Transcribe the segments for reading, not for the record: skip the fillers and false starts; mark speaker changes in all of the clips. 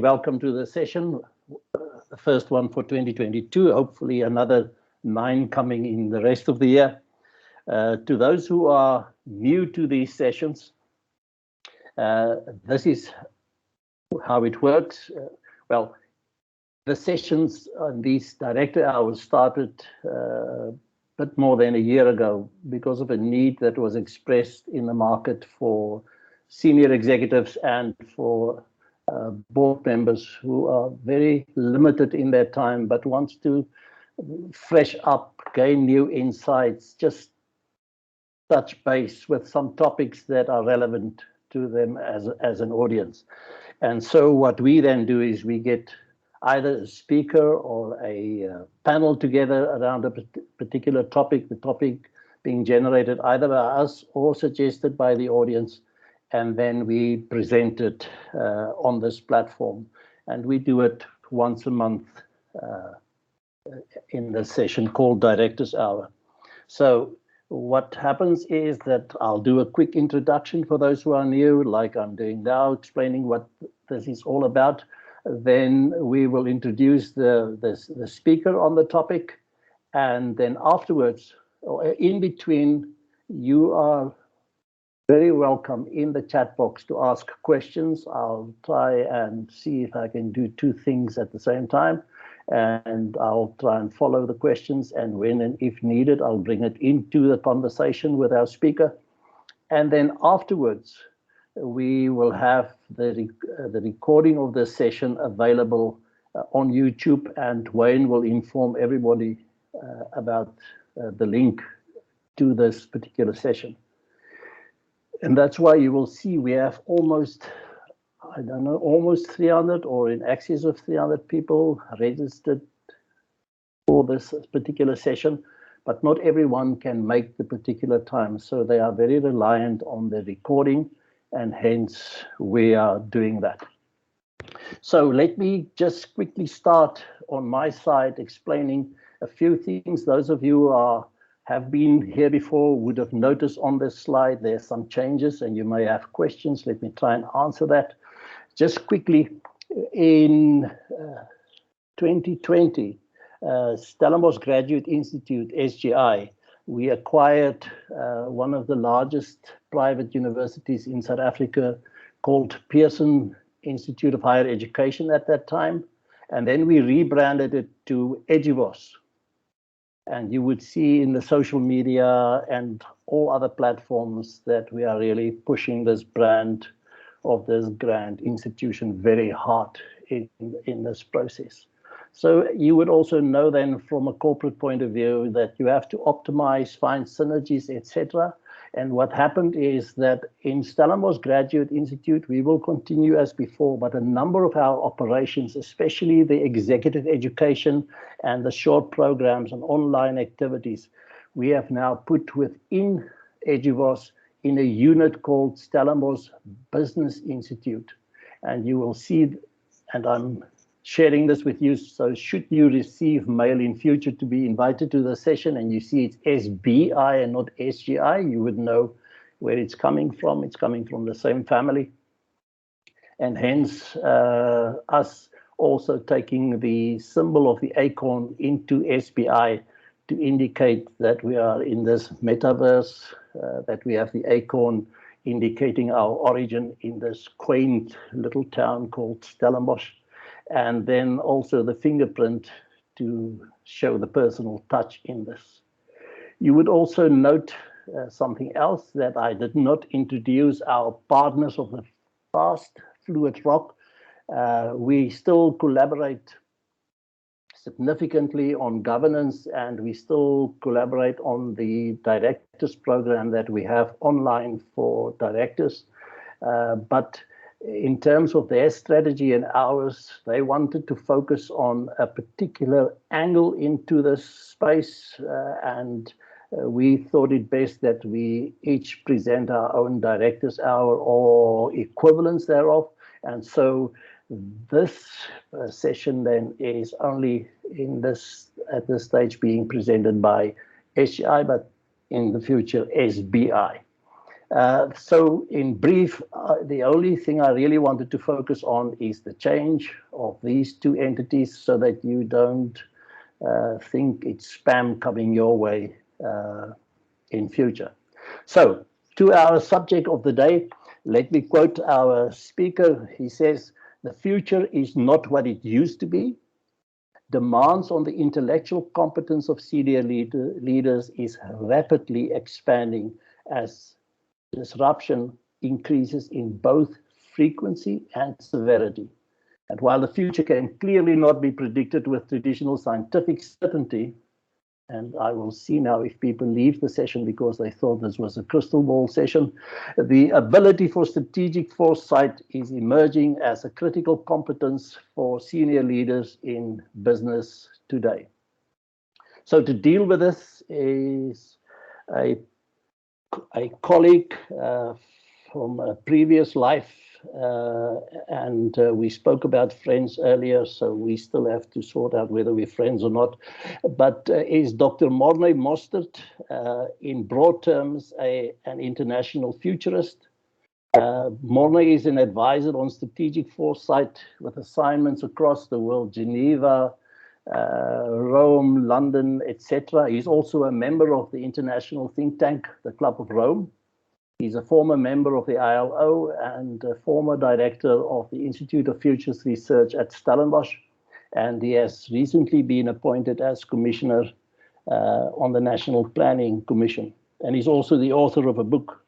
Speaker 1: Welcome to the session, the first one for 2022, hopefully another 9 coming in the rest of the year. To those who are new to these sessions, this is how it works. Well, the sessions on these director hours started a bit more than a year ago because of a need that was expressed in the market for senior executives and for board members who are very limited in their time but wants to fresh up, gain new insights, just touch base with some topics that are relevant to them as an audience. And so what we then do is we get either a speaker or a panel together around a particular topic, the topic being generated either by us or suggested by the audience, and then we present it on this platform. And we do it once a month in the session called Director's Hour. So what happens is that I'll do a quick introduction for those who are new, like I'm doing now, explaining what this is all about. Then we will introduce the speaker on the topic. And then afterwards, or in between, you are very welcome in the chat box to ask questions. I'll try and see if I can do 2 things at the same time, and I'll try and follow the questions, and when and if needed, I'll bring it into the conversation with our speaker. And then afterwards, we will have the recording of this session available on YouTube, and Wayne will inform everybody about the link to this particular session. And that's why you will see we have almost 300 or in excess of 300 people registered for this particular session, but not everyone can make the particular time. So they are very reliant on the recording, and hence we are doing that. So let me just quickly start on my side explaining a few things. Those of you who have been here before would have noticed on this slide there's some changes, and you may have questions. Let me try and answer that. Just quickly, in 2020, Stellenbosch Graduate Institute, SGI, we acquired one of the largest private universities in South Africa called Pearson Institute of Higher Education at that time. And then we rebranded it to Eduvos. And you would see in the social media and all other platforms that we are really pushing this brand of this grand institution very hard in this process. So you would also know then from a corporate point of view that you have to optimize, find synergies, etc. And what happened is that in Stellenbosch Graduate Institute, we will continue as before, but a number of our operations, especially the executive education and the short programs and online activities, we have now put within Eduvos in a unit called Stellenbosch Business Institute. And you will see, and I'm sharing this with you, so should you receive mail in future to be invited to the session and you see it's SBI and not SGI, you would know where it's coming from. It's coming from the same family. And hence us also taking the symbol of the acorn into SBI to indicate that we are in this metaverse, that we have the acorn indicating our origin in this quaint little town called Stellenbosch. And then also the fingerprint to show the personal touch in this. You would also note something else, that I did not introduce our partners of the past, Fluid Rock. We still collaborate significantly on governance, and we still collaborate on the directors program that we have online for directors. But in terms of their strategy and ours, they wanted to focus on a particular angle into this space, and we thought it best that we each present our own director's hour or equivalents thereof. And so this session then is only at this stage being presented by SGI, but in the future SBI. So in brief, the only thing I really wanted to focus on is the change of these two entities so that you don't think it's spam coming your way in future. So to our subject of the day, let me quote our speaker. He says, "The future is not what it used to be. Demands on the intellectual competence of senior leaders is rapidly expanding as disruption increases in both frequency and severity. And while the future can clearly not be predicted with traditional scientific certainty," and I will see now if people leave the session because they thought this was a crystal ball session, "the ability for strategic foresight is emerging as a critical competence for senior leaders in business today." So to deal with this is a colleague from a previous life, and we spoke about friends earlier, so we still have to sort out whether we're friends or not, but is Dr. Morne Mostert, in broad terms, an international futurist. Morne is an advisor on strategic foresight with assignments across the world, Geneva, Rome, London, etc. He's also a member of the international think tank, the Club of Rome. He's a former member of the ILO and a former director of the Institute of Futures Research at Stellenbosch. And he has recently been appointed as commissioner on the National Planning Commission. And he's also the author of a book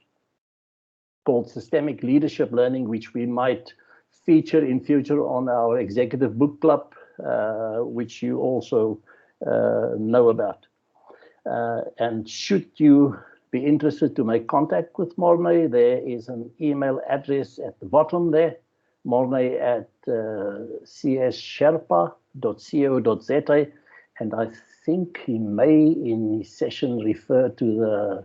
Speaker 1: called Systemic Leadership Learning, which we might feature in future on our executive book club, which you also know about. And should you be interested to make contact with Morne, there is an email address at the bottom there, morne@cssherpa.co.za, and I think he may in his session refer to the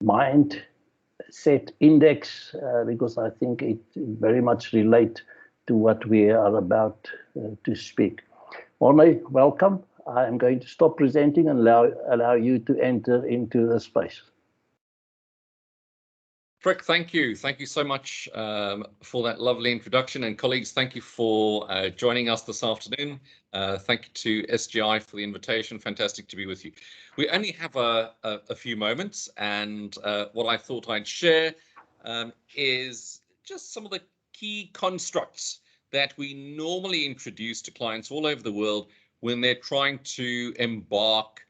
Speaker 1: mindset index, because I think it very much relates to what we are about to speak. Morne, welcome. I am going to stop presenting and allow you to enter into the space.
Speaker 2: Frick, thank you. Thank you so much for that lovely introduction. And colleagues, thank you for joining us this afternoon. Thank you to SGI for the invitation. Fantastic to be with you. We only have a few moments, and what I thought I'd share is just some of the key constructs that we normally introduce to clients all over the world when they're trying to embark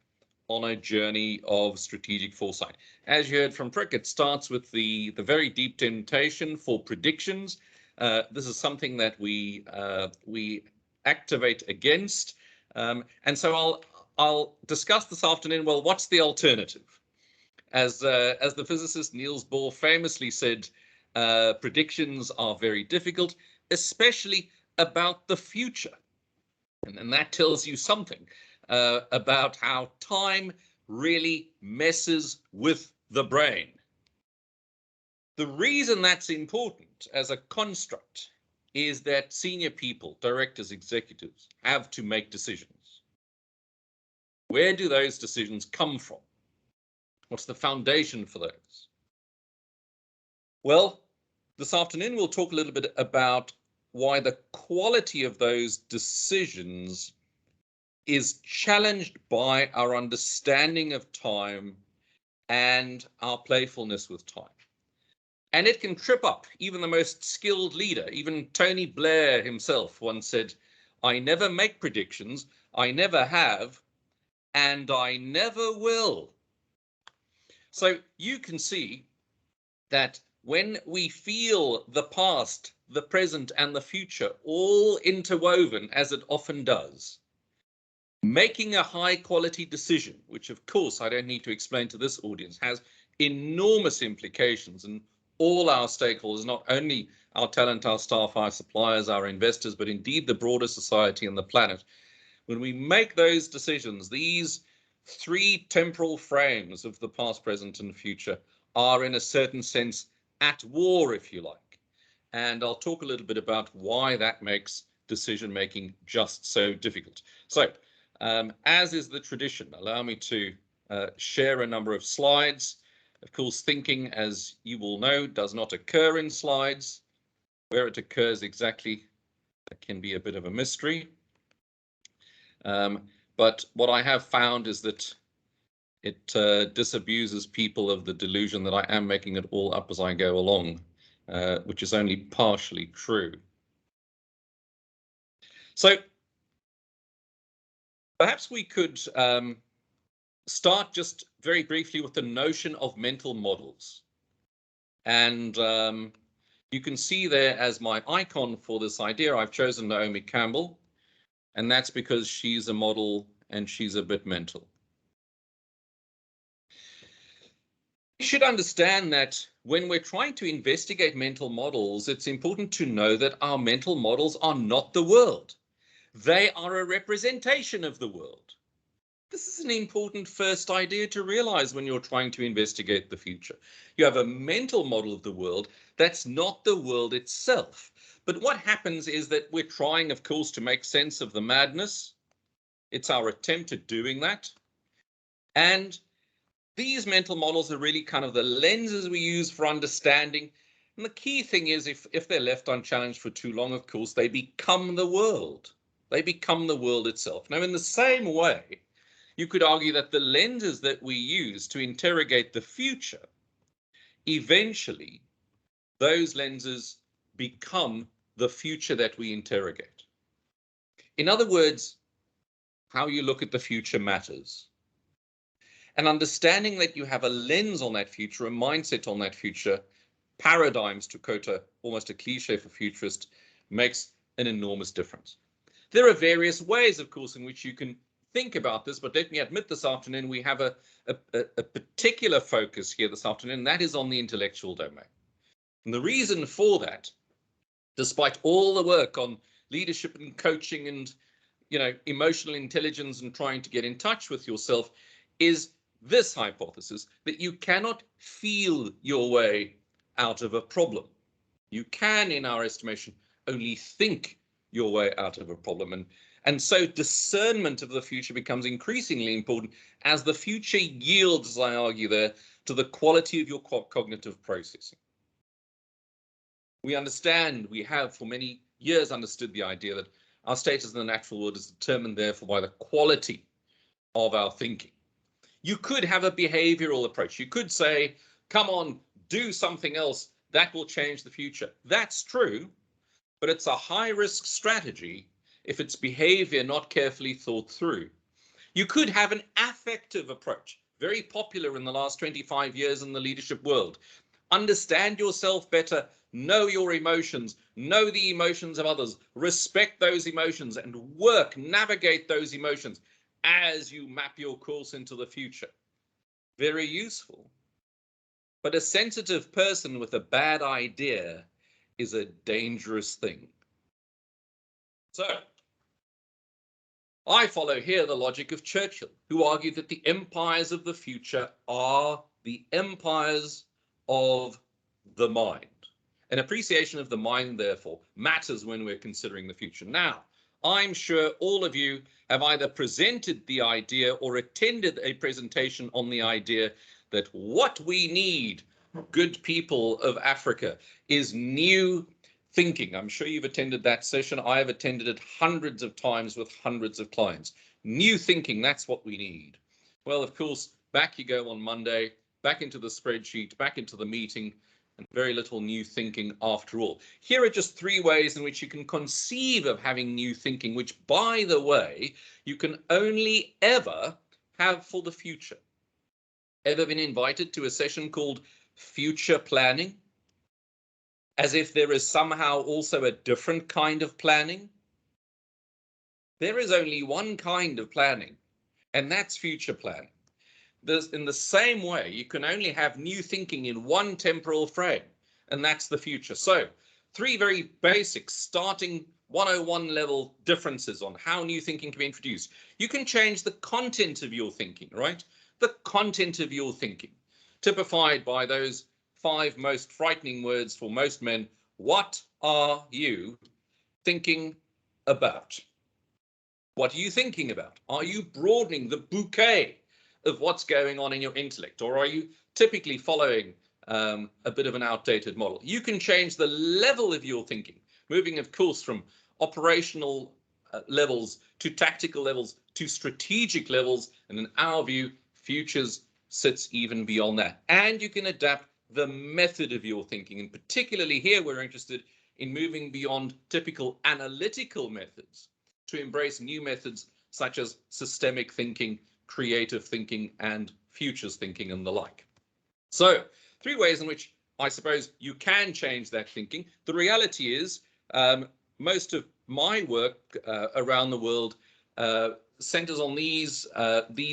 Speaker 2: on a journey of strategic foresight. As you heard from Frick, it starts with the very deep temptation for predictions. This is something that we activate against. And so I'll discuss this afternoon, well, what's the alternative? As the physicist Niels Bohr famously said, predictions are very difficult, especially about the future. And that tells you something about how time really messes with the brain. The reason that's important as a construct is that senior people, directors, executives, have to make decisions. Where do those decisions come from? What's the foundation for those? Well, this afternoon we'll talk a little bit about why the quality of those decisions is challenged by our understanding of time and our playfulness with time. And it can trip up even the most skilled leader. Even Tony Blair himself once said, "I never make predictions, I never have, and I never will." So you can see that when we feel the past, the present, and the future all interwoven, as it often does, making a high quality decision, which of course I don't need to explain to this audience, has enormous implications, and all our stakeholders, not only our talent, our staff, our suppliers, our investors, but indeed the broader society and the planet. When we make those decisions, these three temporal frames of the past, present, and future are in a certain sense at war, if you like. And I'll talk a little bit about why that makes decision making just so difficult. So, as is the tradition, allow me to share a number of slides Of course, thinking, as you will know, does not occur in slides. Where it occurs exactly, that can be a bit of a mystery. But what I have found is that it disabuses people of the delusion that I am making it all up as I go along, which is only partially true. So perhaps we could start just very briefly with the notion of mental models. And you can see there as my icon for this idea, I've chosen Naomi Campbell, and that's because she's a model and she's a bit mental. You should understand that when we're trying to investigate mental models, it's important to know that our mental models are not the world. They are a representation of the world. This is an important first idea to realize when you're trying to investigate the future. You have a mental model of the world that's not the world itself. But what happens is that we're trying, of course, to make sense of the madness. It's our attempt at doing that. And these mental models are really kind of the lenses we use for understanding. And the key thing is if they're left unchallenged for too long, of course, they become the world. They become the world itself. Now, in the same way, you could argue that the lenses that we use to interrogate the future, eventually, those lenses become the future that we interrogate. In other words, how you look at the future matters. And understanding that you have a lens on that future, a mindset on that future, paradigms, to quote almost a cliche for futurist, makes an enormous difference. There are various ways, of course, in which you can think about this, but let me admit this afternoon we have a particular focus here this afternoon, and that is on the intellectual domain. And the reason for that, despite all the work on leadership and coaching and emotional intelligence and trying to get in touch with yourself, is this hypothesis that you cannot feel your way out of a problem. You can, in our estimation, only think your way out of a problem. And so discernment of the future becomes increasingly important as the future yields, as I argue there, to the quality of your cognitive processing. We have for many years understood the idea that our status in the natural world is determined, therefore, by the quality of our thinking. You could have a behavioral approach. You could say, come on, do something else. That will change the future. That's true, but it's a high-risk strategy if it's behavior not carefully thought through. You could have an affective approach, very popular in the last 25 years in the leadership world. Understand yourself better, know your emotions, know the emotions of others, respect those emotions, and navigate those emotions as you map your course into the future. Very useful. But a sensitive person with a bad idea is a dangerous thing. So, I follow here the logic of Churchill, who argued that the empires of the future are the empires of the mind. An appreciation of the mind, therefore, matters when we're considering the future. Now, I'm sure all of you have either presented the idea or attended a presentation on the idea that what we need, good people of Africa, is new thinking. I'm sure you've attended that session. I have attended it hundreds of times with hundreds of clients. New thinking, that's what we need. Well, of course, back you go on Monday, back into the spreadsheet, back into the meeting, and very little new thinking after all. Here are just 3 ways in which you can conceive of having new thinking, which, by the way, you can only ever have for the future. Ever been invited to a session called Future Planning? As if there is somehow also a different kind of planning? There is only one kind of planning, and that's future planning. In the same way, you can only have new thinking in one temporal frame, and that's the future. So 3 very basic starting 101 level differences on how new thinking can be introduced. You can change the content of your thinking, right? The content of your thinking, typified by those 5 most frightening words for most men. What are you thinking about? What are you thinking about? Are you broadening the bouquet of what's going on in your intellect, or are you typically following a bit of an outdated model? You can change the level of your thinking, moving, of course, from operational levels to tactical levels to strategic levels, and in our view, futures sits even beyond that. And you can adapt the method of your thinking, and particularly here we're interested in moving beyond typical analytical methods to embrace new methods such as systemic thinking, creative thinking, and futures thinking, and the like. So 3 ways in which I suppose you can change that thinking. The reality is most of my work around the world centers on these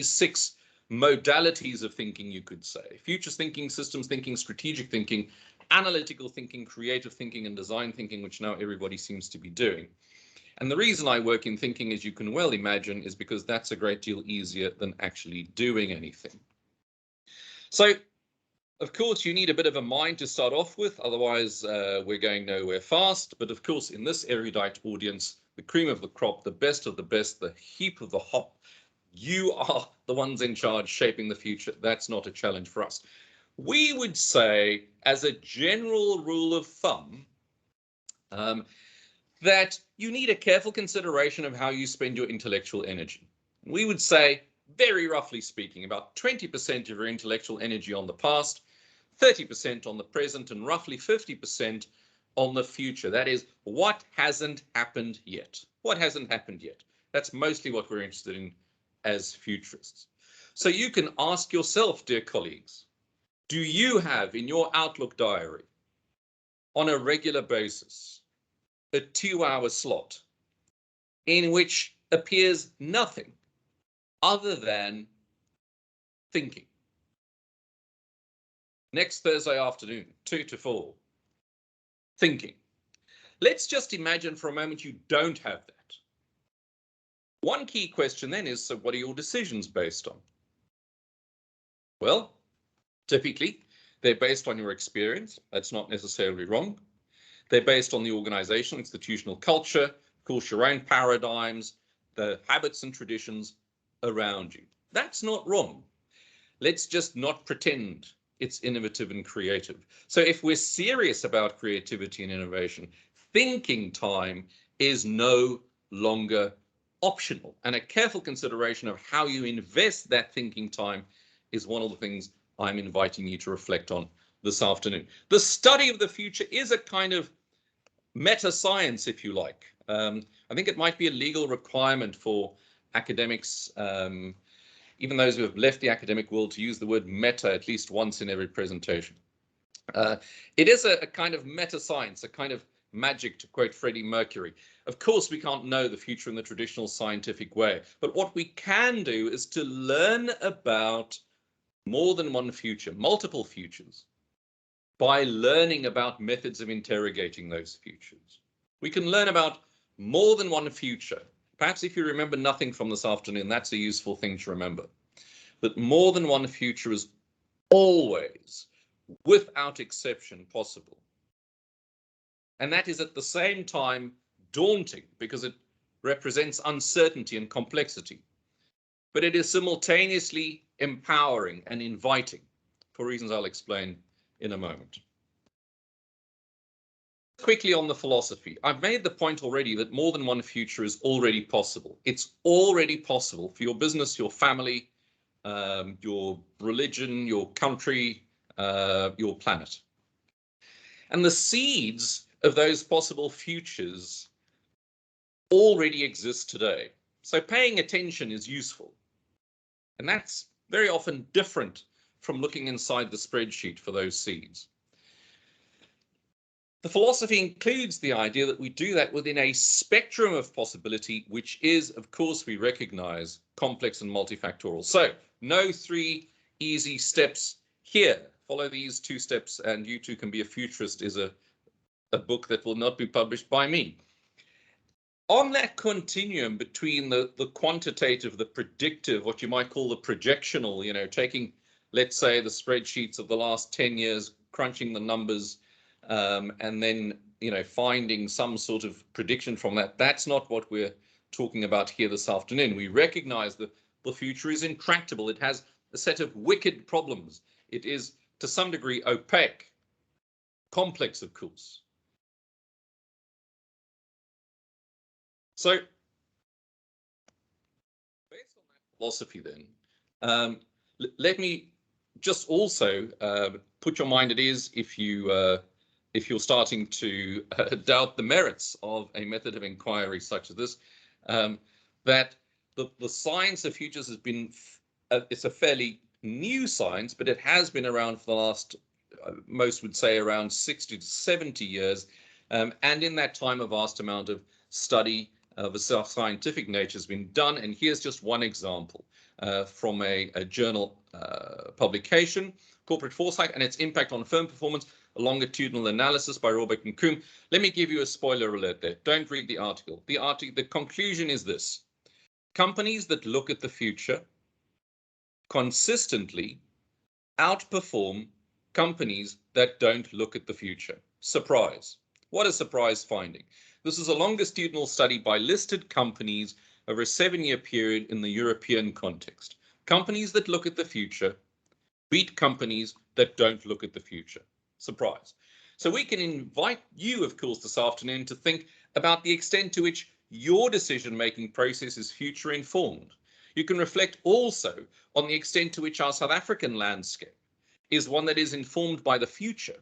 Speaker 2: 6 modalities of thinking, you could say: futures thinking, systems thinking, strategic thinking, analytical thinking, creative thinking, and design thinking, which now everybody seems to be doing. And the reason I work in thinking, as you can well imagine, is because that's a great deal easier than actually doing anything. So, of course, you need a bit of a mind to start off with, otherwise we're going nowhere fast. But of course, in this erudite audience, the cream of the crop, the best of the best, the heap of the hop, you are the ones in charge shaping the future. That's not a challenge for us. We would say, as a general rule of thumb, that you need a careful consideration of how you spend your intellectual energy. We would say, very roughly speaking, about 20% of your intellectual energy on the past, 30% on the present, and roughly 50% on the future. That is, what hasn't happened yet. What hasn't happened yet? That's mostly what we're interested in as futurists. So you can ask yourself, dear colleagues, do you have in your Outlook diary, on a regular basis, a 2-hour slot in which appears nothing other than thinking? Next Thursday afternoon, 2 to 4, thinking. Let's just imagine for a moment you don't have that. One key question then is, so what are your decisions based on? Well, typically, they're based on your experience. That's not necessarily wrong. They're based on the organizational, institutional culture, of course, your own paradigms, the habits and traditions around you. That's not wrong. Let's just not pretend it's innovative and creative. So if we're serious about creativity and innovation, thinking time is no longer optional. And a careful consideration of how you invest that thinking time is one of the things I'm inviting you to reflect on this afternoon. The study of the future is a kind of meta science, if you like. I think it might be a legal requirement for academics, even those who have left the academic world, to use the word meta at least once in every presentation. It is a kind of meta science, a kind of magic, to quote Freddie Mercury. Of course, we can't know the future in the traditional scientific way, but what we can do is to learn about more than one future, multiple futures, by learning about methods of interrogating those futures. We can learn about more than one future. Perhaps if you remember nothing from this afternoon, that's a useful thing to remember. But more than one future is always, without exception, possible. And that is at the same time daunting, because it represents uncertainty and complexity. But it is simultaneously empowering and inviting, for reasons I'll explain in a moment. Quickly on the philosophy. I've made the point already that more than one future is already possible. It's already possible for your business, your family, your religion, your country, your planet. And the seeds of those possible futures already exist today. So paying attention is useful. And that's very often different from looking inside the spreadsheet for those seeds. The philosophy includes the idea that we do that within a spectrum of possibility, which is, of course, we recognize, complex and multifactorial. So no 3 easy steps here. Follow these 2 steps and you too can be a futurist is a book that will not be published by me. On that continuum between the quantitative, the predictive, what you might call the projectional, taking, let's say, the spreadsheets of the last 10 years, crunching the numbers, and then, finding some sort of prediction from that. That's not what we're talking about here this afternoon. We recognize that the future is intractable. It has a set of wicked problems. It is, to some degree, opaque, complex, of course. So, based on that philosophy, then, let me just also put your mind at ease if you're starting to doubt the merits of a method of inquiry such as this, that the science of futures has been, it's a fairly new science, but it has been around for the last, most would say, around 60 to 70 years. And in that time, a vast amount of study of a scientific nature has been done. And here's just one example from a journal publication, Corporate Foresight, and its impact on firm performance, a longitudinal analysis by Robeck and Coombe. Let me give you a spoiler alert there. Don't read the article. The conclusion is this: companies that look at the future consistently outperform companies that don't look at the future. Surprise. What a surprise finding. This is a longitudinal study by listed companies over a 7-year period in the European context. Companies that look at the future beat companies that don't look at the future. Surprise. So we can invite you, of course, this afternoon to think about the extent to which your decision-making process is future informed. You can reflect also on the extent to which our South African landscape is one that is informed by the future,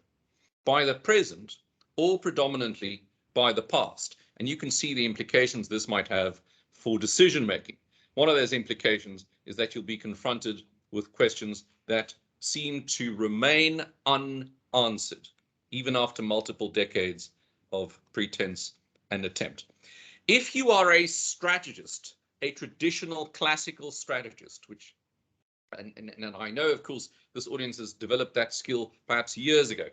Speaker 2: by the present, or predominantly by the past. And you can see the implications this might have for decision making. One of those implications is that you'll be confronted with questions that seem to remain unanswered, even after multiple decades of pretense and attempt. If you are a strategist, a traditional classical strategist, which, and I know, of course, this audience has developed that skill perhaps years ago.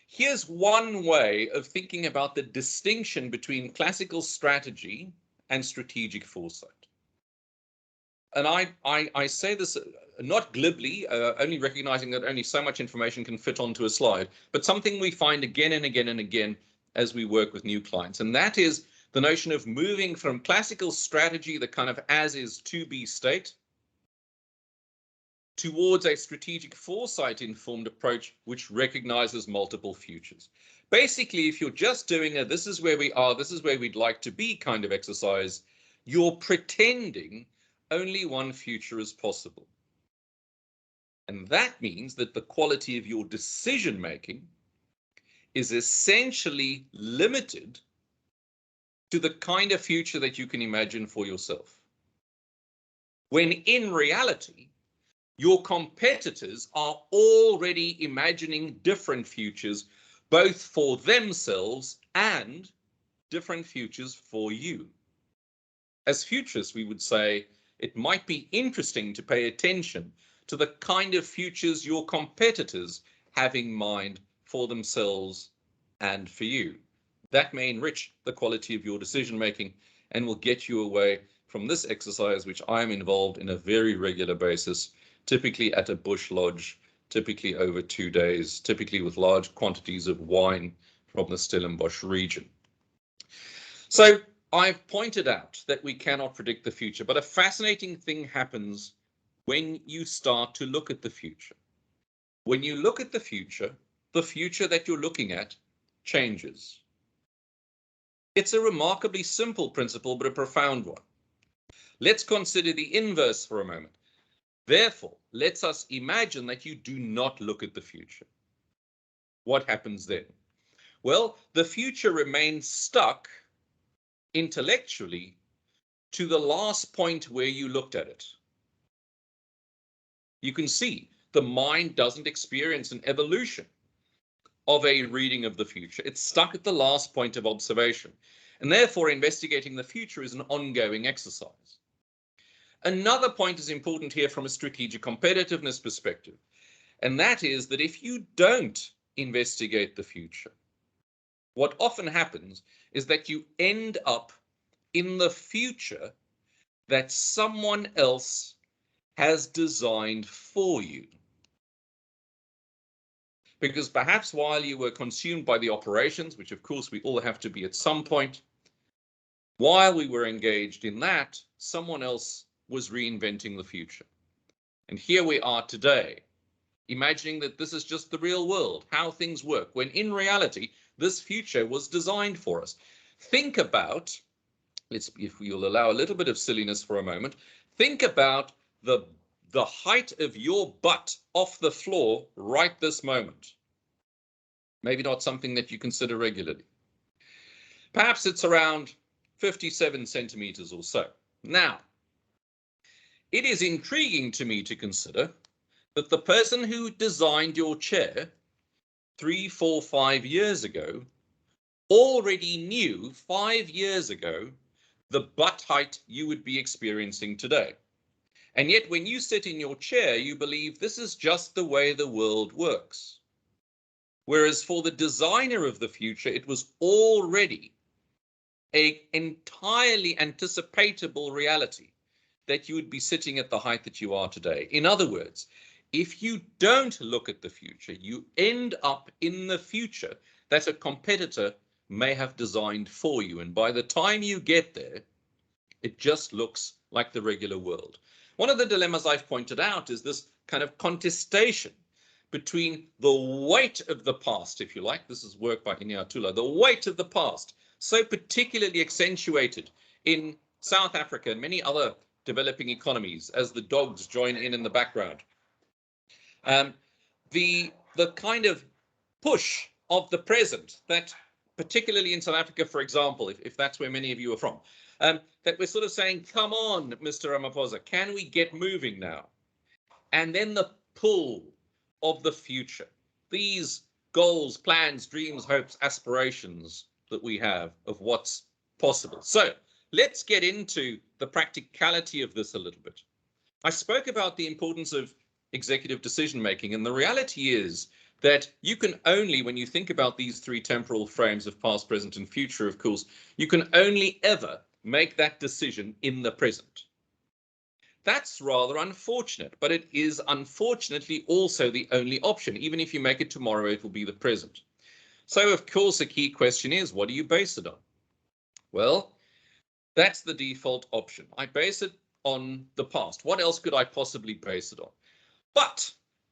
Speaker 2: Here's one way of thinking about the distinction between classical strategy and strategic foresight. And I say this not glibly, only recognizing that only so much information can fit onto a slide, but something we find again and again and again as we work with new clients. And that is the notion of moving from classical strategy, the kind of as is to be state, towards a strategic foresight informed approach which recognizes multiple futures. Basically, if you're just doing a this is where we are, this is where we'd like to be kind of exercise, you're pretending only one future is possible. And that means that the quality of your decision making is essentially limited to the kind of future that you can imagine for yourself. When in reality, your competitors are already imagining different futures, both for themselves and different futures for you. As futurists, we would say it might be interesting to pay attention to the kind of futures your competitors have in mind for themselves and for you. That may enrich the quality of your decision making and will get you away from this exercise, which I am involved in a very regular basis, typically at a bush lodge, typically over 2 days, typically with large quantities of wine from the Stellenbosch region. So I've pointed out that we cannot predict the future, but a fascinating thing happens when you start to look at the future. When you look at the future that you're looking at changes. It's a remarkably simple principle, but a profound one. Let's consider the inverse for a moment. Therefore, let's us imagine that you do not look at the future. What happens then? Well, the future remains stuck intellectually to the last point where you looked at it. You can see the mind doesn't experience an evolution of a reading of the future. It's stuck at the last point of observation. And therefore, investigating the future is an ongoing exercise. Another point is important here from a strategic competitiveness perspective, and that is that if you don't investigate the future, what often happens is that you end up in the future that someone else has designed for you. Because perhaps while you were consumed by the operations, which of course we all have to be at some point, while we were engaged in that, someone else was reinventing the future. And here we are today, imagining that this is just the real world, how things work, when in reality, this future was designed for us. Think about, if you'll allow a little bit of silliness for a moment, think about the height of your butt off the floor right this moment. Maybe not something that you consider regularly. Perhaps it's around 57 centimeters or so. Now, it is intriguing to me to consider that the person who designed your chair 3, 4, 5 years ago already knew 5 years ago the butt height you would be experiencing today. And yet when you sit in your chair, you believe this is just the way the world works. Whereas for the designer of the future, it was already an entirely anticipatable reality that you would be sitting at the height that you are today. In other words, if you don't look at the future, you end up in the future that a competitor may have designed for you. And by the time you get there, it just looks like the regular world. One of the dilemmas I've pointed out is this kind of contestation between the weight of the past, if you like. This is work by Iniatula. The weight of the past, so particularly accentuated in South Africa and many other developing economies as the dogs join in the background. The kind of push of the present that, particularly in South Africa, for example, if that's where many of you are from, that we're sort of saying, come on, Mr. Ramaphosa, can we get moving now? And then the pull of the future, these goals, plans, dreams, hopes, aspirations that we have of what's possible. So let's get into the practicality of this a little bit. I spoke about the importance of executive decision making, and the reality is that you can only, when you think about these three temporal frames of past, present, and future, of course, you can only ever make that decision in the present. That's rather unfortunate, but it is unfortunately also the only option. Even if you make it tomorrow, it will be the present. So, of course, a key question is, what do you base it on? Well, that's the default option. I base it on the past. What else could I possibly base it on? But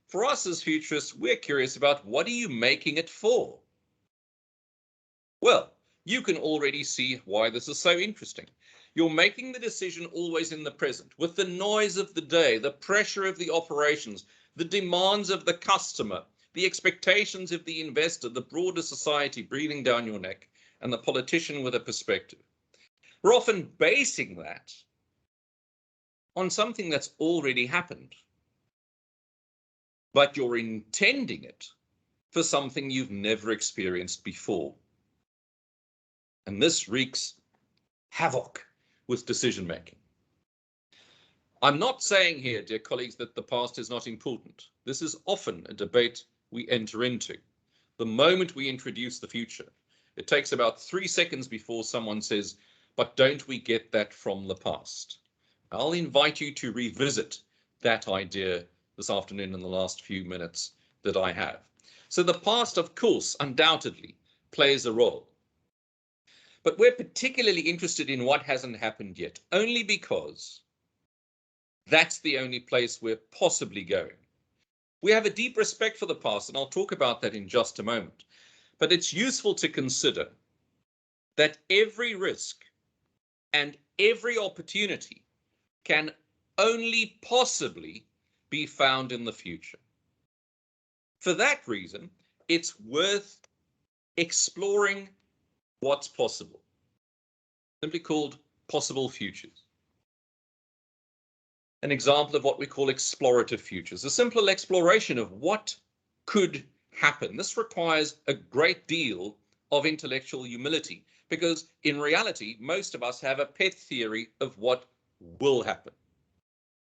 Speaker 2: for us as futurists, we're curious about, what are you making it for? Well, you can already see why this is so interesting. You're making the decision always in the present, with the noise of the day, the pressure of the operations, the demands of the customer, the expectations of the investor, the broader society breathing down your neck, and the politician with a perspective. We're often basing that on something that's already happened, but you're intending it for something you've never experienced before. And this wreaks havoc with decision making. I'm not saying here, dear colleagues, that the past is not important. This is often a debate we enter into. The moment we introduce the future, it takes about 3 seconds before someone says, but don't we get that from the past? I'll invite you to revisit that idea this afternoon in the last few minutes that I have. So the past, of course, undoubtedly plays a role. But we're particularly interested in what hasn't happened yet, only because that's the only place we're possibly going. We have a deep respect for the past, and I'll talk about that in just a moment. But it's useful to consider that every risk and every opportunity can only possibly be found in the future. For that reason, it's worth exploring what's possible, simply called possible futures. An example of what we call explorative futures, a simple exploration of what could happen. This requires a great deal of intellectual humility, because in reality, most of us have a pet theory of what will happen.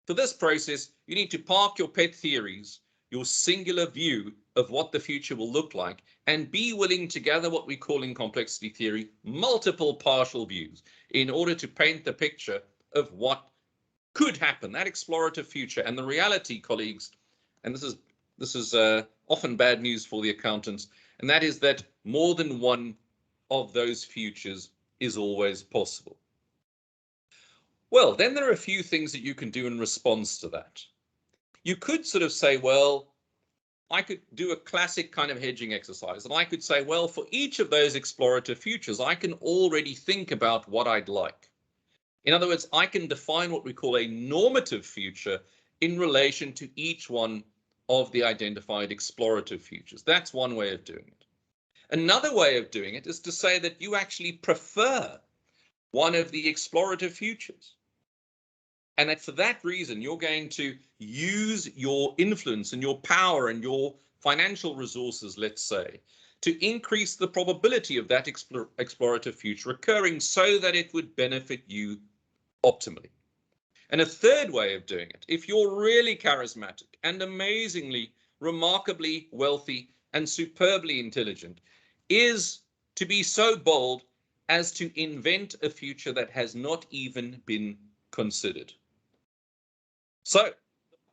Speaker 2: For this process, you need to park your pet theories, your singular view of what the future will look like, and be willing to gather what we call in complexity theory multiple partial views in order to paint the picture of what could happen, that explorative future. And the reality, colleagues, and this is often bad news for the accountants, and that is that more than one of those futures is always possible. Well, then there are a few things that you can do in response to that. You could sort of say, well, I could do a classic kind of hedging exercise, and I could say, well, for each of those explorative futures, I can already think about what I'd like. In other words, I can define what we call a normative future in relation to each one of the identified explorative futures. That's one way of doing it. Another way of doing it is to say that you actually prefer one of the explorative futures. And that for that reason, you're going to use your influence and your power and your financial resources, let's say, to increase the probability of that explorative future occurring so that it would benefit you optimally. And a third way of doing it, if you're really charismatic and amazingly, remarkably wealthy and superbly intelligent, is to be so bold as to invent a future that has not even been considered. So the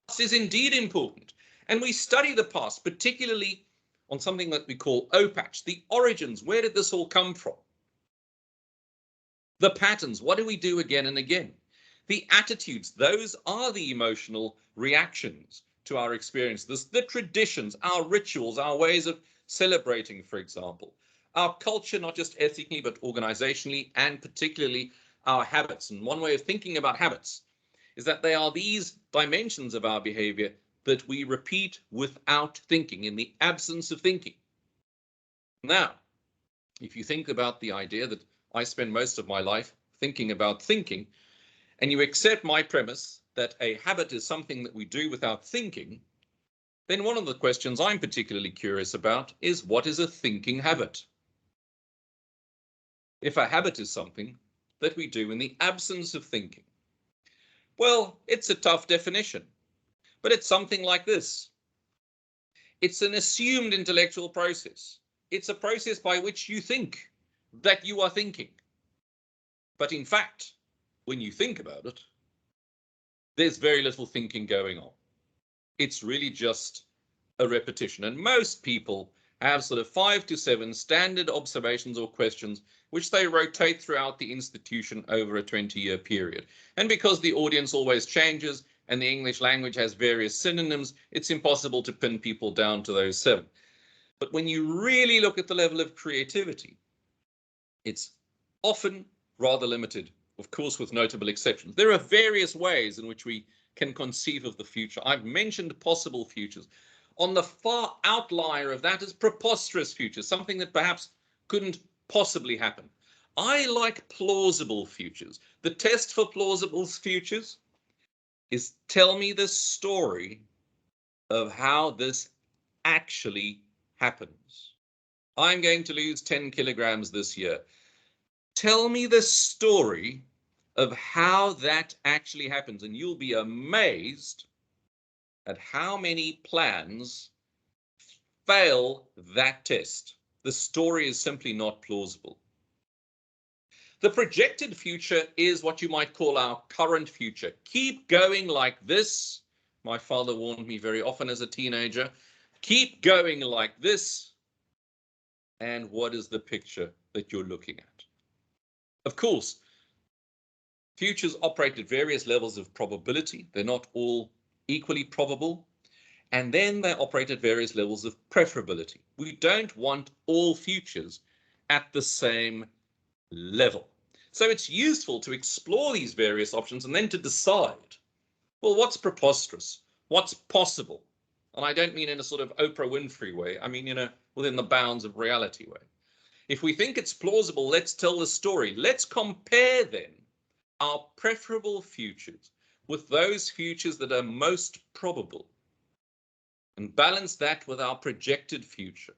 Speaker 2: past is indeed important, and we study the past, particularly on something that we call OPACH, the origins. Where did this all come from? The patterns, what do we do again and again? The attitudes, those are the emotional reactions to our experiences. The traditions, our rituals, our ways of celebrating, for example. Our culture, not just ethnically, but organizationally, and particularly our habits. And one way of thinking about habits is that they are these dimensions of our behavior that we repeat without thinking, in the absence of thinking. Now, if you think about the idea that I spend most of my life thinking about thinking, and you accept my premise that a habit is something that we do without thinking, then one of the questions I'm particularly curious about is, what is a thinking habit? If a habit is something that we do in the absence of thinking, well, it's a tough definition, but it's something like this. It's an assumed intellectual process. It's a process by which you think that you are thinking. But in fact, when you think about it, there's very little thinking going on. It's really just a repetition. And most people have sort of 5 to 7 standard observations or questions, which they rotate throughout the institution over a 20-year period. And because the audience always changes and the English language has various synonyms, it's impossible to pin people down to those 7. But when you really look at the level of creativity, it's often rather limited, of course, with notable exceptions. There are various ways in which we can conceive of the future. I've mentioned possible futures. On the far outlier of that is preposterous futures, something that perhaps couldn't possibly happen. I like plausible futures. The test for plausible futures is, tell me the story of how this actually happens. I'm going to lose 10 kilograms this year. Tell me the story of how that actually happens, and you'll be amazed at how many plans fail that test. The story is simply not plausible. The projected future is what you might call our current future. Keep going like this. My father warned me very often as a teenager. Keep going like this. And what is the picture that you're looking at? Of course, futures operate at various levels of probability. They're not all equally probable. And then they operate at various levels of preferability. We don't want all futures at the same level. So it's useful to explore these various options and then to decide, well, what's preposterous? What's possible? And I don't mean in a sort of Oprah Winfrey way. I mean, within the bounds of reality way. If we think it's plausible, let's tell the story. Let's compare then our preferable futures with those futures that are most probable, and balance that with our projected future.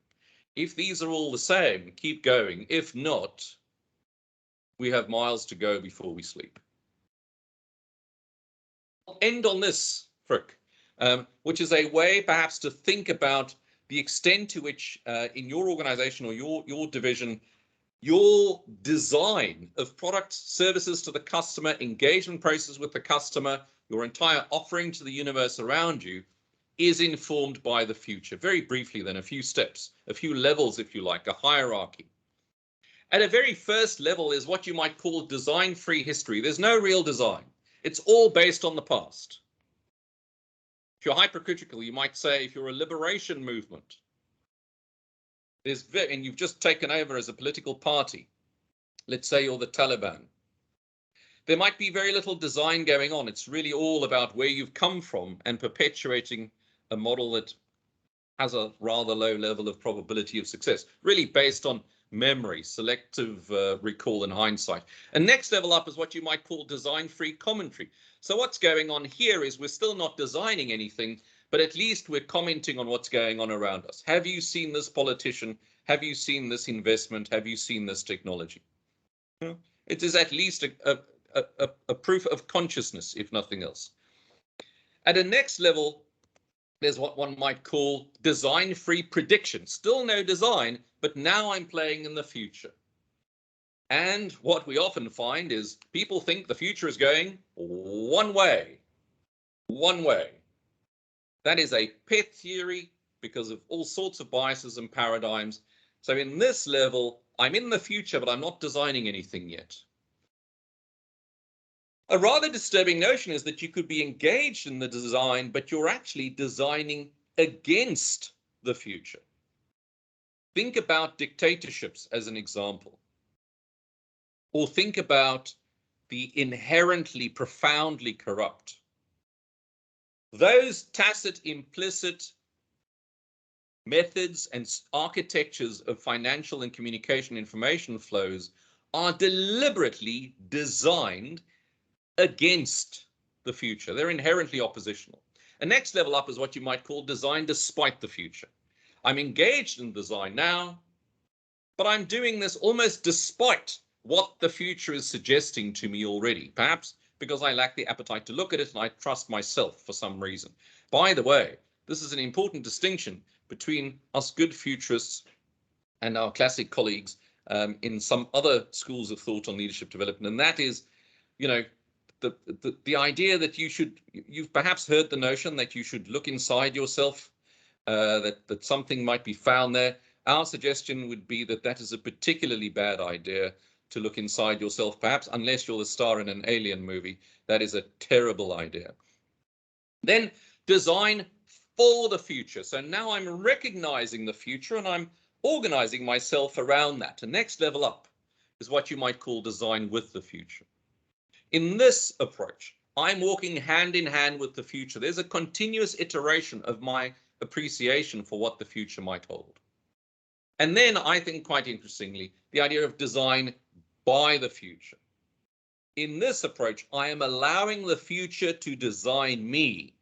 Speaker 2: If these are all the same, keep going. If not, we have miles to go before we sleep. I'll end on this, Frick, which is a way perhaps to think about the extent to which in your organization or your division, your design of products, services to the customer, engagement process with the customer, your entire offering to the universe around you is informed by the future. Very briefly then, a few steps, a few levels, if you like, a hierarchy. At a very first level is what you might call design-free history. There's no real design. It's all based on the past. If you're hypercritical, you might say if you're a liberation movement, and you've just taken over as a political party, let's say you're the Taliban, there might be very little design going on. It's really all about where you've come from and perpetuating a model that has a rather low level of probability of success, really based on memory, selective recall and hindsight. And next level up is what you might call design-free commentary. So what's going on here is we're still not designing anything, but at least we're commenting on what's going on around us. Have you seen this politician? Have you seen this investment? Have you seen this technology? It is at least a proof of consciousness, if nothing else. At a next level, there's what one might call design-free prediction. Still no design, but now I'm playing in the future. And what we often find is people think the future is going one way. One way. That is a pet theory because of all sorts of biases and paradigms. So in this level, I'm in the future, but I'm not designing anything yet. A rather disturbing notion is that you could be engaged in the design, but you're actually designing against the future. Think about dictatorships as an example. Or think about the inherently, profoundly corrupt. Those tacit, implicit methods and architectures of financial and communication information flows are deliberately designed against the future. They're inherently oppositional. A next level up is what you might call design despite the future. I'm engaged in design now, but I'm doing this almost despite what the future is suggesting to me already, perhaps because I lack the appetite to look at it and I trust myself for some reason. By the way, this is an important distinction between us good futurists and our classic colleagues in some other schools of thought on leadership development, and that is, the idea that you've perhaps heard the notion that you should look inside yourself, that something might be found there. Our suggestion would be that that is a particularly bad idea, to look inside yourself, perhaps unless you're the star in an alien movie. That is a terrible idea. Then design for the future. So now I'm recognizing the future and I'm organizing myself around that. The next level up is what you might call design with the future. In this approach, I'm walking hand in hand with the future. There's a continuous iteration of my appreciation for what the future might hold. And then I think, quite interestingly, the idea of design by the future. In this approach, I am allowing the future to design me.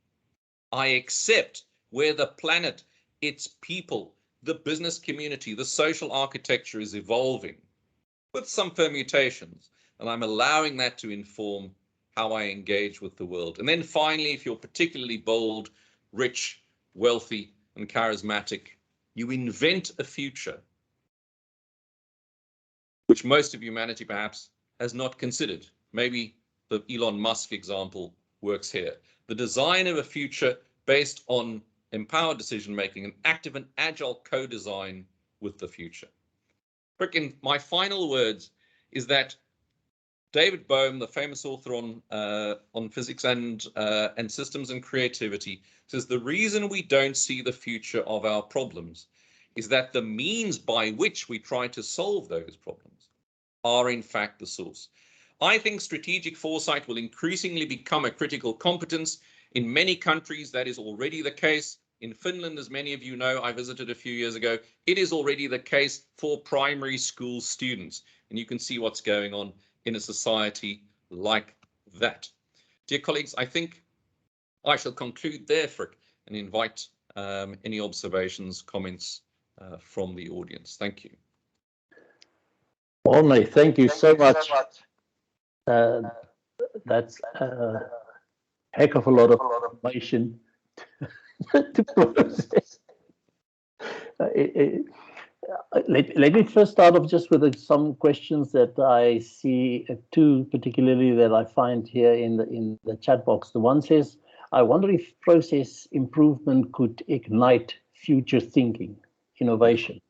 Speaker 2: I accept where the planet, its people, the business community, the social architecture is evolving with some permutations. And I'm allowing that to inform how I engage with the world. And then finally, if you're particularly bold, rich, wealthy, and charismatic, you invent a future which most of humanity perhaps has not considered. Maybe the Elon Musk example works here. The design of a future based on empowered decision-making, an active and agile co-design with the future. Rick, in my final words is that David Bohm, the famous author on physics and systems and creativity, says the reason we don't see the future of our problems is that the means by which we try to solve those problems are in fact the source. I think strategic foresight will increasingly become a critical competence. In many countries, that is already the case. In Finland, as many of you know, I visited a few years ago, it is already the case for primary school students. And you can see what's going on in a society like that. Dear colleagues, I think I shall conclude there, Frick, and invite any observations, comments from the audience. Thank you.
Speaker 1: Morne, thank you so much. That's a heck of a lot of information to process. Let me first start off just with some questions that I see, two particularly that I find here in the chat box. The one says, I wonder if process improvement could ignite future thinking, innovation,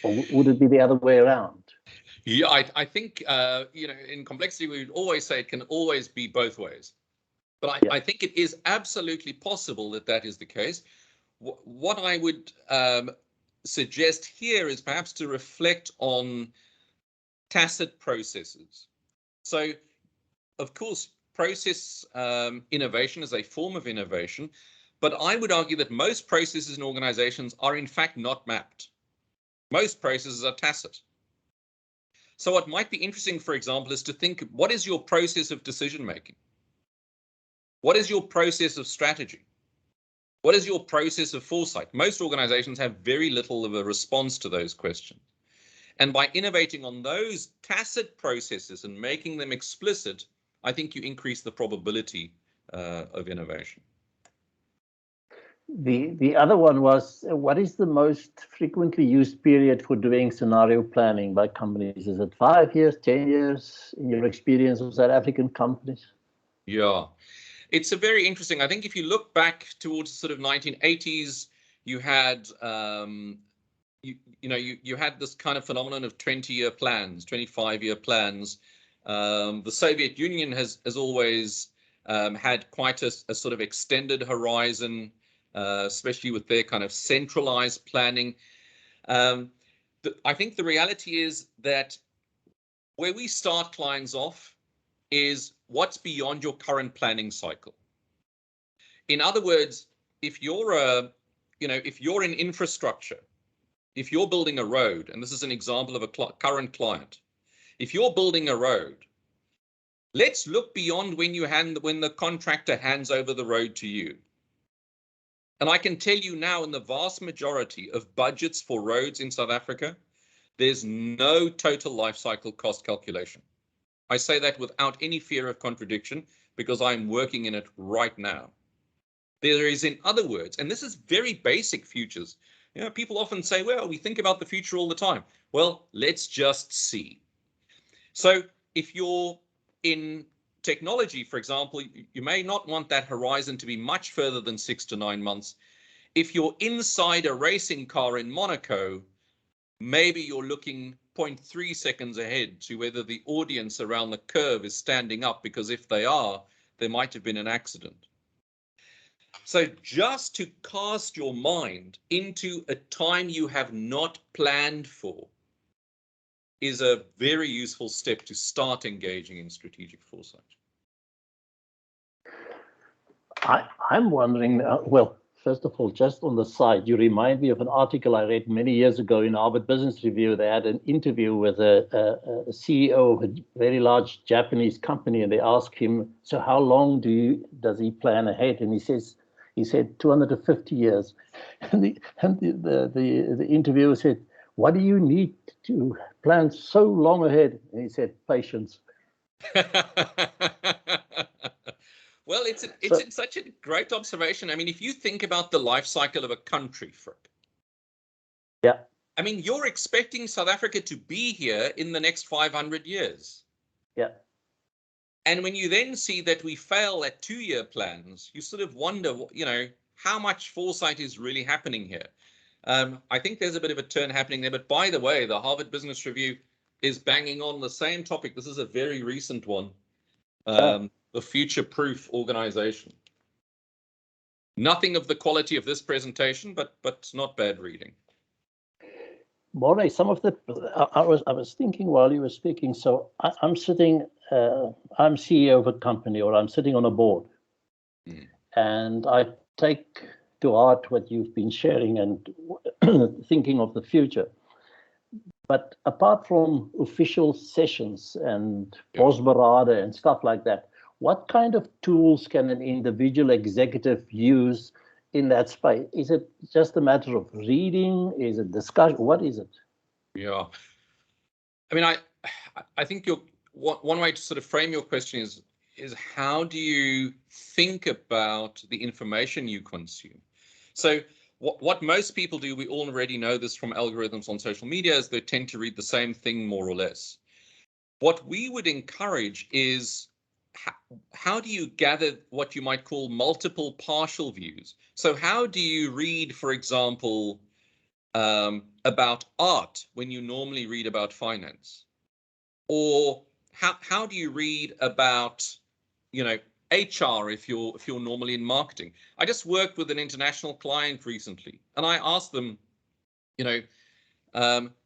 Speaker 1: or would it be the other way around?
Speaker 2: Yeah, I think, in complexity, we would always say it can always be both ways. But I think it is absolutely possible that that is the case. What I would suggest here is perhaps to reflect on tacit processes. So, of course, process innovation is a form of innovation, but I would argue that most processes in organizations are in fact not mapped. Most processes are tacit. So what might be interesting, for example, is to think, what is your process of decision making? What is your process of strategy? What is your process of foresight? Most organizations have very little of a response to those questions. And by innovating on those tacit processes and making them explicit, I think you increase the probability of innovation.
Speaker 1: The other one was, what is the most frequently used period for doing scenario planning by companies? Is it 5 years, 10 years, in your experience with South African companies?
Speaker 2: Yeah, it's a very interesting. I think if you look back towards the sort of 1980s, you had you had this kind of phenomenon of 20-year plans, 25-year plans. The Soviet Union has always had quite a sort of extended horizon, especially with their kind of centralized planning. I think the reality is that where we start clients off is what's beyond your current planning cycle. In other words, if you're if you're in infrastructure, if you're building a road, and this is an example of a current client, if you're building a road, let's look beyond when the contractor hands over the road to you. And I can tell you now, in the vast majority of budgets for roads in South Africa, there's no total life cycle cost calculation. I say that without any fear of contradiction because I'm working in it right now. There is, in other words, and this is very basic futures. People often say, well, we think about the future all the time. Well, let's just see. So if you're in technology, for example, you may not want that horizon to be much further than 6 to 9 months. If you're inside a racing car in Monaco, maybe you're looking 0.3 seconds ahead to whether the audience around the curve is standing up, because if they are, there might have been an accident. So just to cast your mind into a time you have not planned for is a very useful step to start engaging in strategic foresight.
Speaker 1: I'm wondering, well, first of all, just on the side, you remind me of an article I read many years ago in Harvard Business Review. They had an interview with a CEO of a very large Japanese company, and they asked him, so how long does he plan ahead? And he said 250 years. And the interviewer said, what do you need to plan so long ahead? And he said, patience.
Speaker 2: Well, it's such a great observation. I mean, if you think about the life cycle of a country, Frick.
Speaker 1: Yeah.
Speaker 2: I mean, you're expecting South Africa to be here in the next 500 years.
Speaker 1: Yeah.
Speaker 2: And when you then see that we fail at 2-year plans, you sort of wonder, how much foresight is really happening here. I think there's a bit of a turn happening there. But by the way, the Harvard Business Review is banging on the same topic. This is a very recent one. The future-proof organization. Nothing of the quality of this presentation, but not bad reading.
Speaker 1: Morne, some of the I was thinking while you were speaking. So I'm sitting, I'm CEO of a company, or I'm sitting on a board, and I take to heart what you've been sharing and thinking of the future. But apart from official sessions and bosberaden and stuff like that, what kind of tools can an individual executive use in that space? Is it just a matter of reading? Is it discussion? What is it?
Speaker 2: Yeah. I mean, I think one way to sort of frame your question is how do you think about the information you consume? So what most people do, we already know this from algorithms on social media, is they tend to read the same thing more or less. What we would encourage is how do you gather what you might call multiple partial views? So how do you read, for example, about art when you normally read about finance? Or how do you read about, HR if you're normally in marketing. I just worked with an international client recently, and I asked them,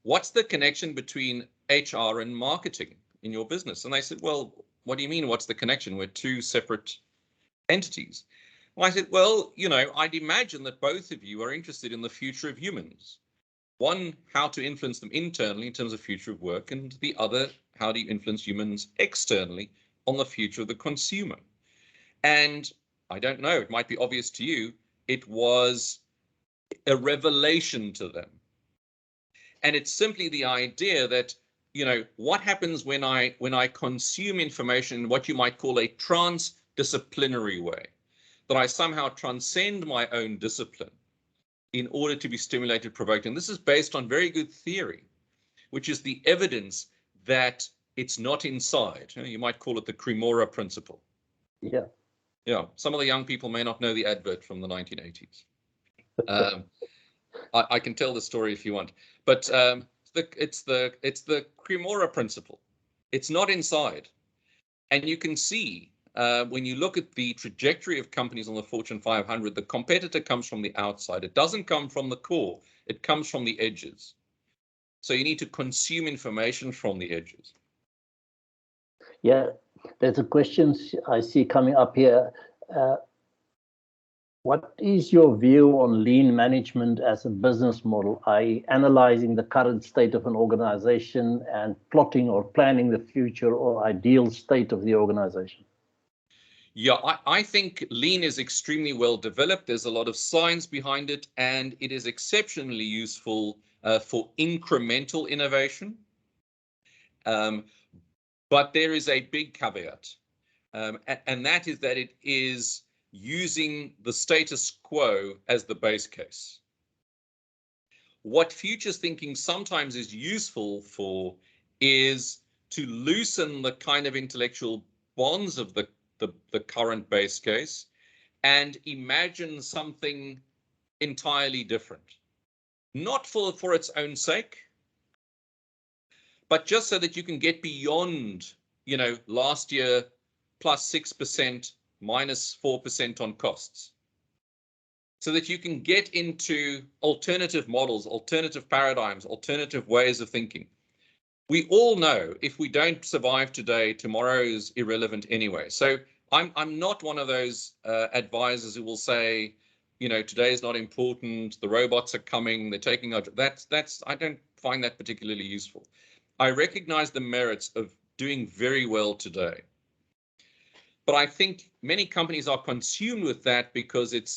Speaker 2: what's the connection between HR and marketing in your business? And they said, well, what do you mean, what's the connection? We're two separate entities. Well, I said, well, I'd imagine that both of you are interested in the future of humans. One, how to influence them internally in terms of future of work, and the other, how do you influence humans externally on the future of the consumer? And I don't know, it might be obvious to you, it was a revelation to them. And it's simply the idea that, what happens when I consume information in what you might call a transdisciplinary way, that I somehow transcend my own discipline in order to be stimulated, provoked. And this is based on very good theory, which is the evidence that it's not inside. You might call it the Cremora principle.
Speaker 1: Yeah.
Speaker 2: Yeah, some of the young people may not know the advert from the 1980s. I can tell the story if you want, but it's the Cremora principle. It's not inside, and you can see when you look at the trajectory of companies on the Fortune 500, the competitor comes from the outside. It doesn't come from the core. It comes from the edges. So you need to consume information from the edges.
Speaker 1: Yeah, there's a question I see coming up here. What is your view on lean management as a business model, i.e. analyzing the current state of an organization and plotting or planning the future or ideal state of the organization?
Speaker 2: Yeah, I think lean is extremely well developed. There's a lot of science behind it, and it is exceptionally useful for incremental innovation. But there is a big caveat, and that is that it is using the status quo as the base case. What futures thinking sometimes is useful for is to loosen the kind of intellectual bonds of the current base case and imagine something entirely different. Not for its own sake, but just so that you can get beyond, last year plus 6%, minus 4% on costs. So that you can get into alternative models, alternative paradigms, alternative ways of thinking. We all know if we don't survive today, tomorrow is irrelevant anyway. So I'm not one of those advisors who will say, today is not important, the robots are coming, they're taking our, I don't find that particularly useful. I recognize the merits of doing very well today. But I think many companies are consumed with that because it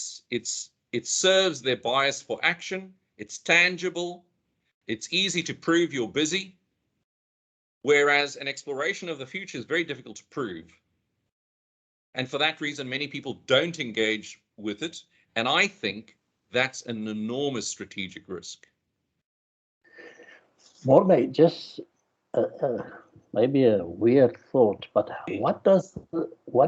Speaker 2: serves their bias for action. It's tangible. It's easy to prove you're busy. Whereas an exploration of the future is very difficult to prove. And for that reason, many people don't engage with it. And I think that's an enormous strategic risk.
Speaker 1: Morne, just maybe a weird thought, but what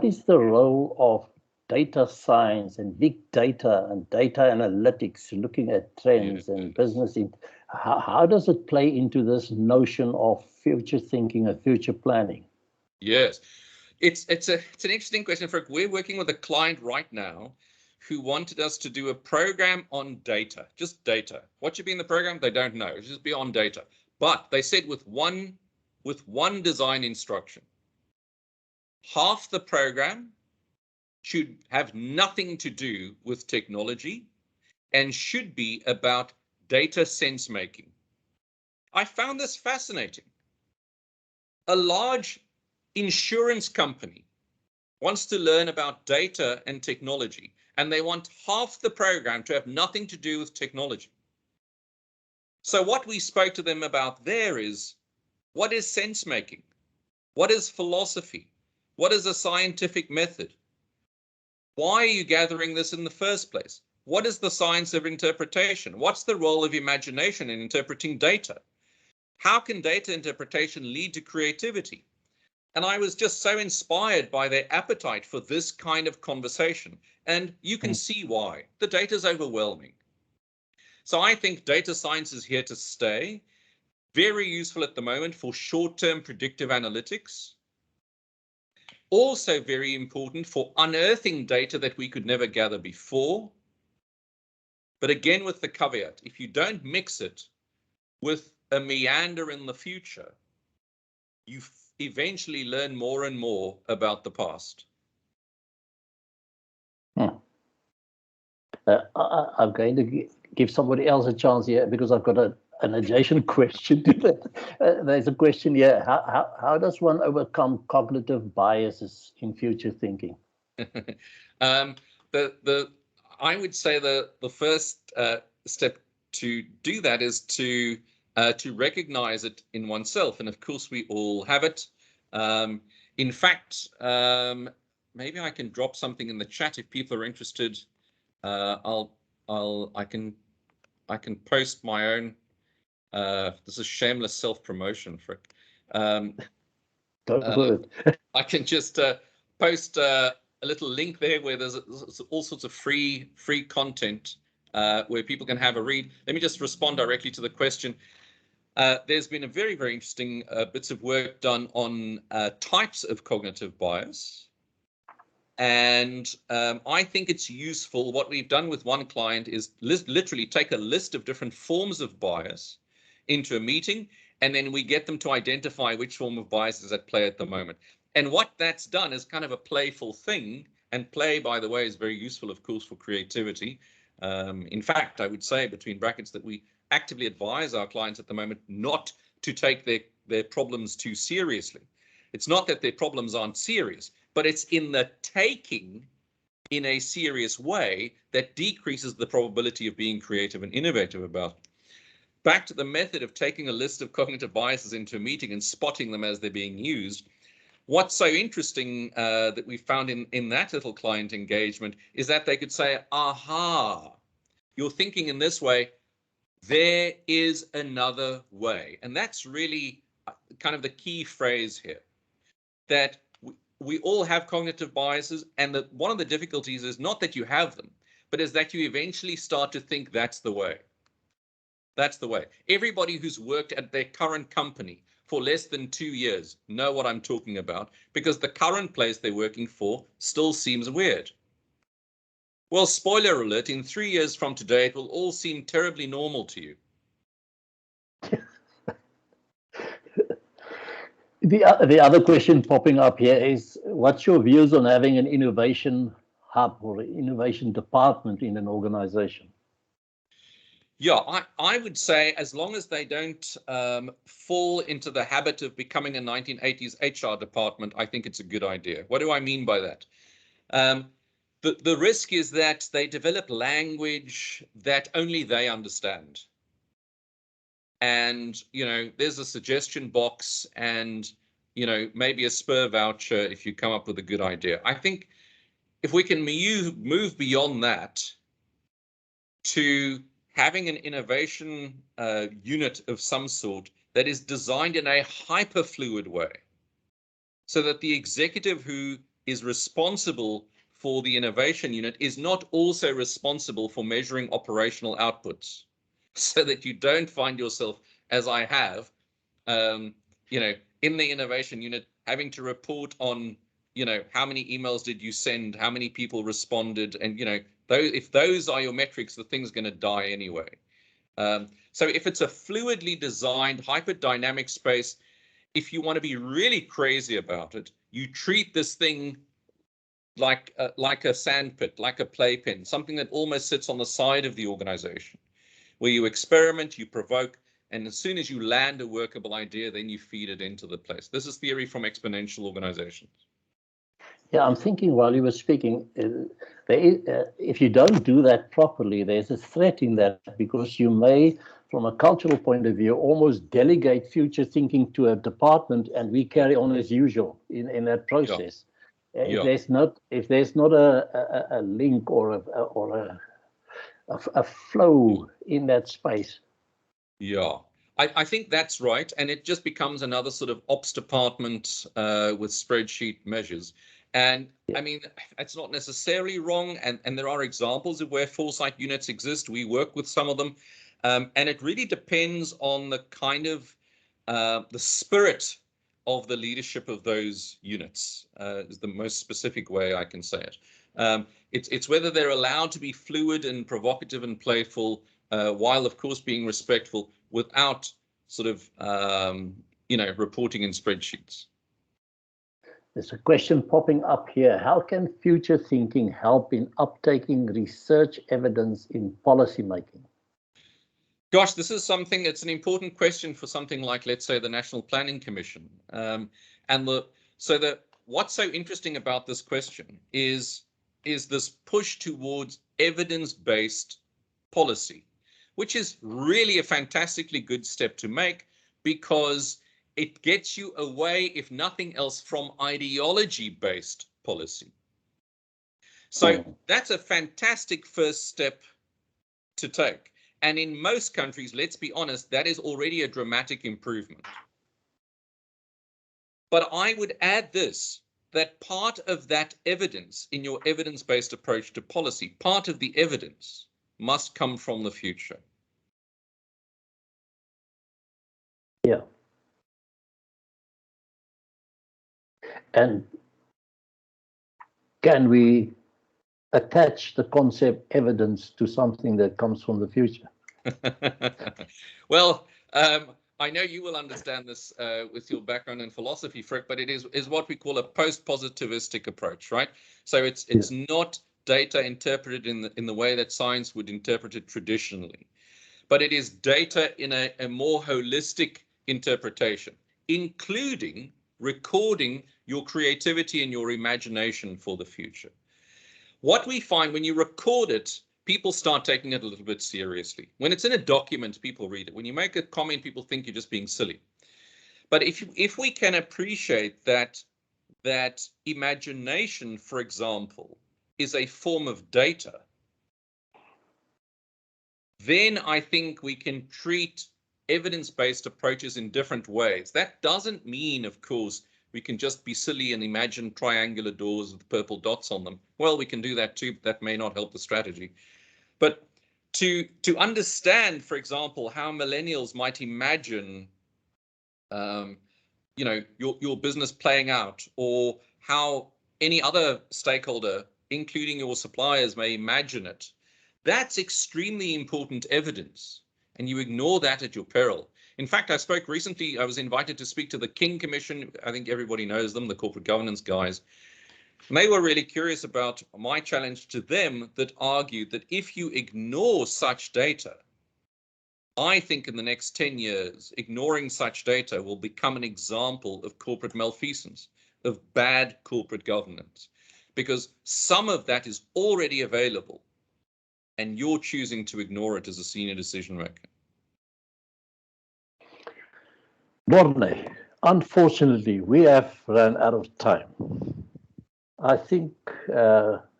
Speaker 1: is the role of data science and big data and data analytics, looking at trends and business? How does it play into this notion of future thinking and future planning?
Speaker 2: Yes, it's an interesting question, Frank. We're working with a client right now who wanted us to do a program on data, just data. What should be in the program? They don't know. It's just be on data. But they said with one design instruction, half the program should have nothing to do with technology and should be about data sense making. I found this fascinating. A large insurance company wants to learn about data and technology, and they want half the program to have nothing to do with technology. So what we spoke to them about there is, what is sense making? What is philosophy? What is a scientific method? Why are you gathering this in the first place? What is the science of interpretation? What's the role of imagination in interpreting data? How can data interpretation lead to creativity? And I was just so inspired by their appetite for this kind of conversation. And you can see why. The data is overwhelming. So I think data science is here to stay. Very useful at the moment for short-term predictive analytics. also very important for unearthing data that we could never gather before. But again, with the caveat, if you don't mix it with a meander in the future, you eventually learn more and more about the past.
Speaker 1: I'm going to give somebody else a chance here because I've got an adjacent question to that. There's a question here. How does one overcome cognitive biases in future thinking?
Speaker 2: I would say the first step to do that is to recognize it in oneself, and of course we all have it. In fact, maybe I can drop something in the chat if people are interested. I can post my own. This is shameless self-promotion, Frick.
Speaker 1: Go for it.
Speaker 2: I can just post a little link there where there's all sorts of free content where people can have a read. Let me just respond directly to the question. There's been a very, very interesting bits of work done on types of cognitive bias. And I think it's useful. What we've done with one client is literally take a list of different forms of bias into a meeting, and then we get them to identify which form of bias is at play at the moment. And what that's done is kind of a playful thing. And play, by the way, is very useful, of course, for creativity. In fact, I would say, between brackets, that we actively advise our clients at the moment not to take their problems too seriously. It's not that their problems aren't serious, but it's in the taking in a serious way that decreases the probability of being creative and innovative about it. Back to the method of taking a list of cognitive biases into a meeting and spotting them as they're being used. What's so interesting that we found in that little client engagement is that they could say, aha, you're thinking in this way, there is another way. And that's really kind of the key phrase here, that we all have cognitive biases, and that one of the difficulties is not that you have them, but is that you eventually start to think that's the way. That's the way. Everybody who's worked at their current company for less than 2 years know what I'm talking about, because the current place they're working for still seems weird. Well, spoiler alert, in 3 years from today, it will all seem terribly normal to you.
Speaker 1: The other question popping up here is, what's your views on having an innovation hub or an innovation department in an organization?
Speaker 2: Yeah, I would say, as long as they don't fall into the habit of becoming a 1980s HR department, I think it's a good idea. What do I mean by that? The risk is that they develop language that only they understand. And, you know, there's a suggestion box and, you know, maybe a spur voucher if you come up with a good idea. I think if we can move beyond that to having an innovation unit of some sort that is designed in a hyperfluid way, so that the executive who is responsible for the innovation unit is not also responsible for measuring operational outputs, so that you don't find yourself, as I have, you know, in the innovation unit having to report on, you know, how many emails did you send, how many people responded, and, you know, if those are your metrics, the thing's going to die anyway. So if it's a fluidly designed, hyperdynamic space, if you want to be really crazy about it, you treat this thing like a sandpit, like a playpen, something that almost sits on the side of the organization, where you experiment, you provoke, and as soon as you land a workable idea, then you feed it into the place. This is theory from exponential organizations.
Speaker 1: Yeah, I'm thinking while you were speaking, if you don't do that properly, there's a threat in that, because you may, from a cultural point of view, almost delegate future thinking to a department, and we carry on as usual in that process. Yeah. If there's not a link or a flow in that space.
Speaker 2: Yeah, I think that's right, and it just becomes another sort of ops department with spreadsheet measures. And yeah. I mean, it's not necessarily wrong, and there are examples of where foresight units exist. We work with some of them, and it really depends on the kind of the spirit of the leadership of those units, is the most specific way I can say it. It's whether they're allowed to be fluid and provocative and playful, while of course being respectful, without sort of reporting in spreadsheets.
Speaker 1: There's a question popping up here. How can future thinking help in uptaking research evidence in policy making?
Speaker 2: Gosh, this is something, it's an important question for something like, let's say, the National Planning Commission. What's so interesting about this question is this push towards evidence-based policy, which is really a fantastically good step to make, because it gets you away, if nothing else, from ideology-based policy. So that's a fantastic first step to take. And in most countries, let's be honest, that is already a dramatic improvement. But I would add this, that part of that evidence in your evidence-based approach to policy, part of the evidence must come from the future.
Speaker 1: Yeah. And can we attach the concept evidence to something that comes from the future?
Speaker 2: Well, I know you will understand this with your background in philosophy, Frick, but it is what we call a post-positivistic approach, right? So it's not data interpreted in the way that science would interpret it traditionally, but it is data in a more holistic interpretation, including recording your creativity and your imagination for the future. What we find when you record it, people start taking it a little bit seriously. When it's in a document, people read it. When you make a comment, people think you're just being silly. But if we can appreciate that imagination, for example, is a form of data, then I think we can treat evidence-based approaches in different ways. That doesn't mean, of course, we can just be silly and imagine triangular doors with purple dots on them. Well, we can do that too, but that may not help the strategy. But to understand, for example, how millennials might imagine, your business playing out, or how any other stakeholder, including your suppliers, may imagine it, that's extremely important evidence. And you ignore that at your peril. In fact, I spoke recently, I was invited to speak to the King Commission. I think everybody knows them, the corporate governance guys. And they were really curious about my challenge to them, that argued that if you ignore such data, I think in the next 10 years, ignoring such data will become an example of corporate malfeasance, of bad corporate governance, because some of that is already available and you're choosing to ignore it as a senior decision maker.
Speaker 1: Morne, unfortunately, we have run out of time. I think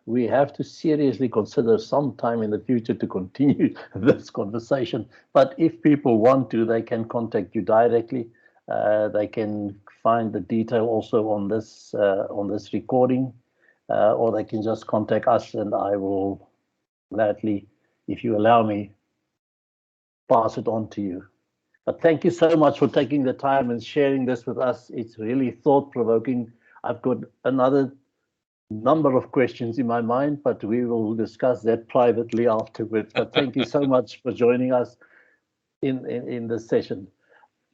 Speaker 1: we have to seriously consider some time in the future to continue this conversation. But if people want to, they can contact you directly. They can find the detail also on this recording, or they can just contact us, and I will gladly, if you allow me, pass it on to you. But thank you so much for taking the time and sharing this with us. It's really thought-provoking. I've got another number of questions in my mind, but we will discuss that privately afterwards. But thank you so much for joining us in this session.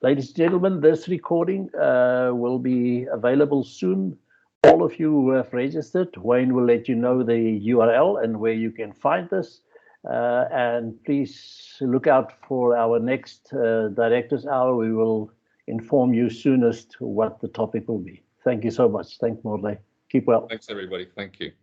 Speaker 1: Ladies and gentlemen, this recording will be available soon. All of you who have registered, Wayne will let you know the URL and where you can find this. And please look out for our next Director's Hour. We will inform you soonest what the topic will be. Thank you so much. Thank you, Morne. Keep well.
Speaker 2: Thanks, everybody. Thank you.